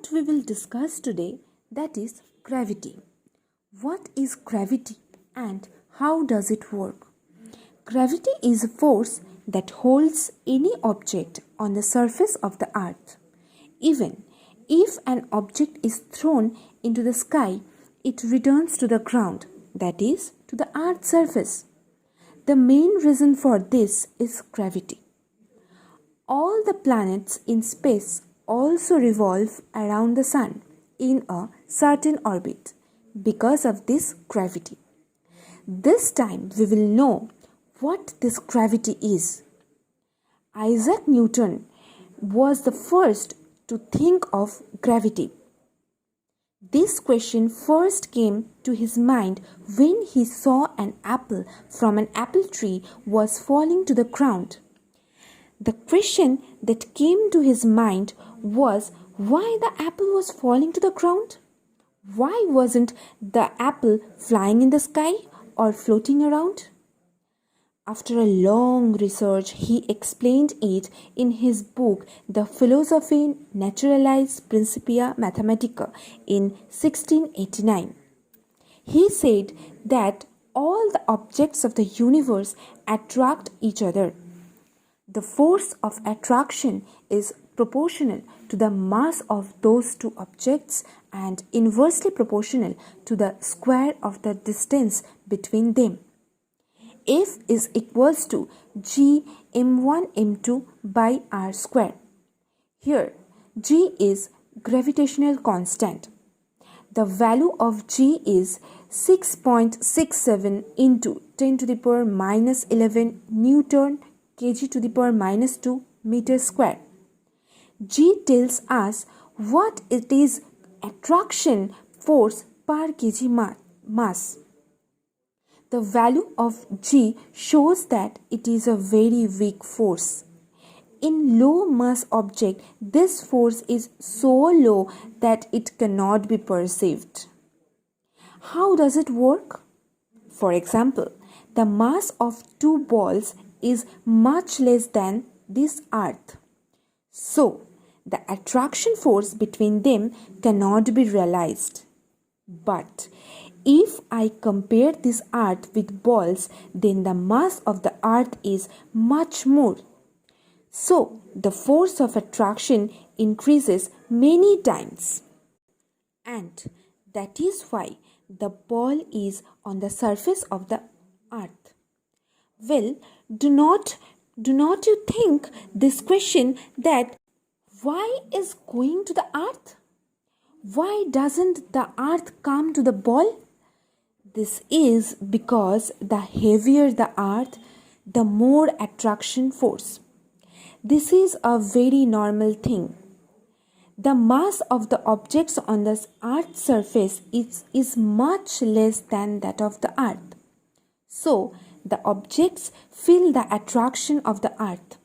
what we will discuss today, that is gravity. What is gravity and how does it work? Gravity is a force that holds any object on the surface of the earth. Even if an object is thrown into the sky, it returns to the ground, that is, to the earth's surface. The main reason for this is gravity. All the planets in space also revolve around the sun in a certain orbit because of this gravity. This time we will know what this gravity is. Isaac Newton was the first to think of gravity. This question first came to his mind when he saw an apple from an apple tree was falling to the ground. The question that came to his mind was why the apple was falling to the ground? Why wasn't the apple flying in the sky or floating around? After a long research, he explained it in his book The Philosophiae Naturalis Principia Mathematica in 1689. He said that all the objects of the universe attract each other. The force of attraction is proportional to the mass of those two objects and inversely proportional to the square of the distance between them. F is equals to g m1 m2 by r square. Here, g is gravitational constant. The value of g is 6.67 into 10 to the power minus 11 Newton kg to the power minus 2 meter square. G tells us what it is attraction force per kg mass. The value of G shows that it is a very weak force. In low mass object, this force is so low that it cannot be perceived. How does it work? For example, the mass of two balls is much less than this earth. So, the attraction force between them cannot be realized. But if I compare this earth with balls, then the mass of the earth is much more. So, the force of attraction increases many times. And that is why the ball is on the surface of the earth. Well, do not you think this question that why is going to the earth? Why doesn't the earth come to the ball? This is because the heavier the earth, the more attraction force. This is a very normal thing. The mass of the objects on the earth's surface is much less than that of the earth. So, the objects feel the attraction of the earth.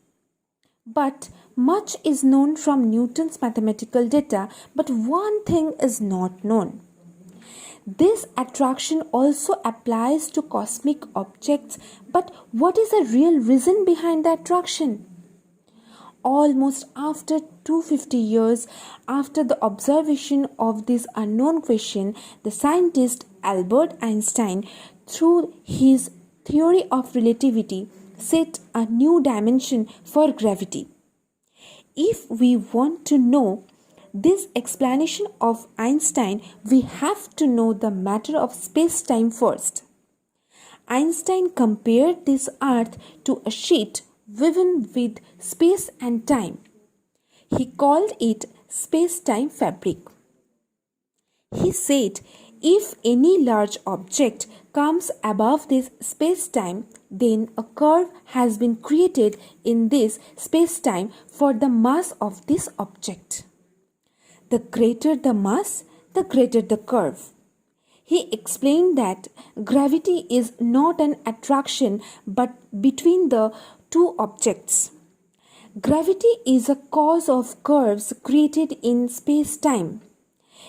But much is known from Newton's mathematical data, but one thing is not known. This attraction also applies to cosmic objects, but what is the real reason behind the attraction? Almost after 250 years after the observation of this unknown question, the scientist Albert Einstein, through his theory of relativity, set a new dimension for gravity. If we want to know this explanation of Einstein, we have to know the matter of space-time first. Einstein compared this earth to a sheet woven with space and time. He called it space-time fabric. He said, if any large object comes above this space-time, then a curve has been created in this space-time for the mass of this object. The greater the mass, the greater the curve. He explained that gravity is not an attraction but between the two objects. Gravity is a cause of curves created in space-time.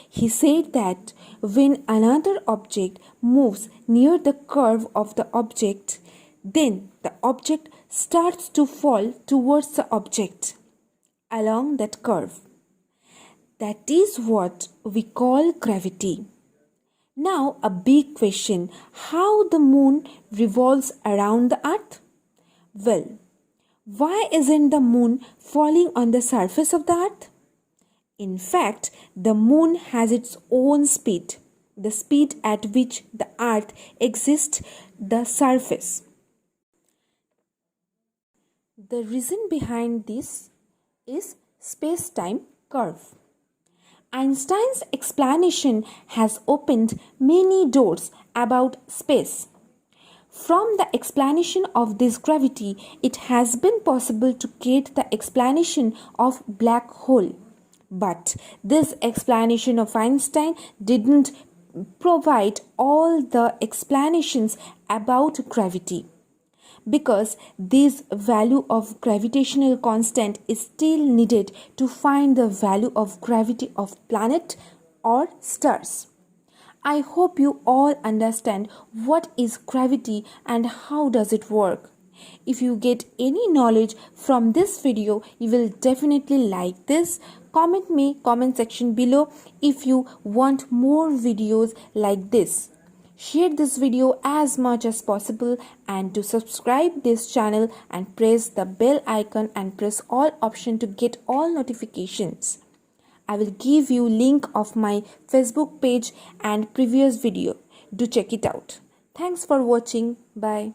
He said that when another object moves near the curve of the object, then the object starts to fall towards the object along that curve. That is what we call gravity. Now, a big question: how the moon revolves around the earth? Well, why isn't the moon falling on the surface of the earth? In fact, the moon has its own speed, the speed at which the earth exists the surface. The reason behind this is space-time curve. Einstein's explanation has opened many doors about space. From the explanation of this gravity, it has been possible to get the explanation of black hole. But this explanation of Einstein didn't provide all the explanations about gravity, because this value of gravitational constant is still needed to find the value of gravity of planet or stars. I hope you all understand what is gravity and how does it work. If you get any knowledge from this video, you will definitely like this. Comment section below if you want more videos like this. Share this video as much as possible and to subscribe this channel and press the bell icon and press all option to get all notifications. I will give you link of my Facebook page and previous video. Do check it out. Thanks for watching. Bye.